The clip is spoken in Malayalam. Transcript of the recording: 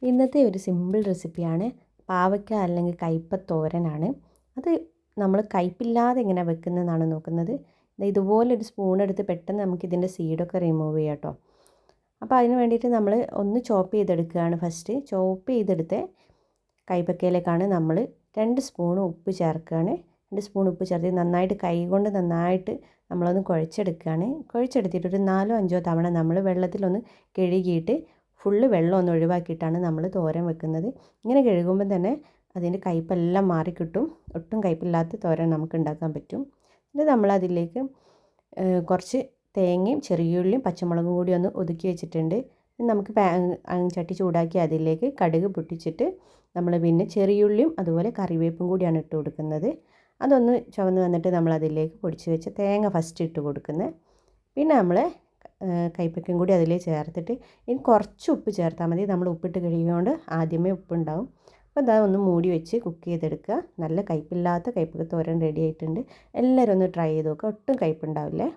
ഇന്നത്തെ ഒരു സിമ്പിൾ റെസിപ്പിയാണ് പാവയ്ക്ക അല്ലെങ്കിൽ കയ്പ്പ തോരനാണ്. അത് നമ്മൾ കയ്പ്പില്ലാതെ എങ്ങനെ വെക്കുന്നതെന്നാണ് നോക്കുന്നത്. ഇതുപോലൊരു സ്പൂൺ എടുത്ത് പെട്ടെന്ന് നമുക്കിതിൻ്റെ സീഡൊക്കെ റിമൂവ് ചെയ്യാം കേട്ടോ. അപ്പോൾ അതിന് വേണ്ടിയിട്ട് നമ്മൾ ഒന്ന് ചോപ്പ് ചെയ്തെടുക്കുകയാണ്. ഫസ്റ്റ് ചോപ്പ് ചെയ്തെടുത്ത് കയ്പ്പക്കയിലേക്കാണ് നമ്മൾ 2 സ്പൂൺ ഉപ്പ് ചേർക്കുകയാണ്. 2 സ്പൂൺ ഉപ്പ് ചേർത്ത് നന്നായിട്ട് കൈ കൊണ്ട് നന്നായിട്ട് നമ്മളൊന്ന് കുഴച്ചെടുക്കുകയാണ്. കുഴച്ചെടുത്തിട്ട് ഒരു 4-5 തവണ നമ്മൾ വെള്ളത്തിലൊന്ന് കഴുകിയിട്ട് ഫുള്ള് വെള്ളം ഒന്ന് ഒഴിവാക്കിയിട്ടാണ് നമ്മൾ തോരൻ വെക്കുന്നത്. ഇങ്ങനെ കഴുകുമ്പോൾ തന്നെ അതിൻ്റെ കയ്പ്പെല്ലാം മാറിക്കിട്ടും. ഒട്ടും കയ്പ്പില്ലാത്ത തോരൻ നമുക്ക് ഉണ്ടാക്കാൻ പറ്റും. എന്നിട്ട് നമ്മളതിലേക്ക് കുറച്ച് തേങ്ങയും ചെറിയുള്ളിയും പച്ചമുളകും കൂടി ഒന്ന് ഒതുക്കി വെച്ചിട്ടുണ്ട്. നമുക്ക് ചട്ടി ചൂടാക്കി അതിലേക്ക് കടുക് പൊട്ടിച്ചിട്ട് നമ്മൾ പിന്നെ ചെറിയുള്ളിയും അതുപോലെ കറിവേപ്പും കൂടിയാണ് ഇട്ട് കൊടുക്കുന്നത്. അതൊന്ന് ചുവന്ന് വന്നിട്ട് നമ്മൾ അതിലേക്ക് പൊടിച്ച് വെച്ച് തേങ്ങ ഫസ്റ്റ് ഇട്ട് കൊടുക്കുന്നത്. പിന്നെ നമ്മൾ കയ്പ്പയ്ക്കയും കൂടി അതിൽ ചേർത്തിട്ട് ഇനി കുറച്ച് ഉപ്പ് ചേർത്താൽ മതി. നമ്മൾ ഉപ്പിട്ട് കഴിയുന്നതുകൊണ്ട് ആദ്യമേ ഉപ്പുണ്ടാവും. അപ്പോൾ അതാ ഒന്ന് മൂടി വെച്ച് കുക്ക് ചെയ്തെടുക്കുക. നല്ല കയ്പ്പില്ലാത്ത കയ്പ്പക്ക തോരൻ റെഡി ആയിട്ടുണ്ട്. എല്ലാവരും ഒന്ന് ട്രൈ ചെയ്ത് നോക്കുക. ഒട്ടും കയ്പ്പുണ്ടാവില്ലേ.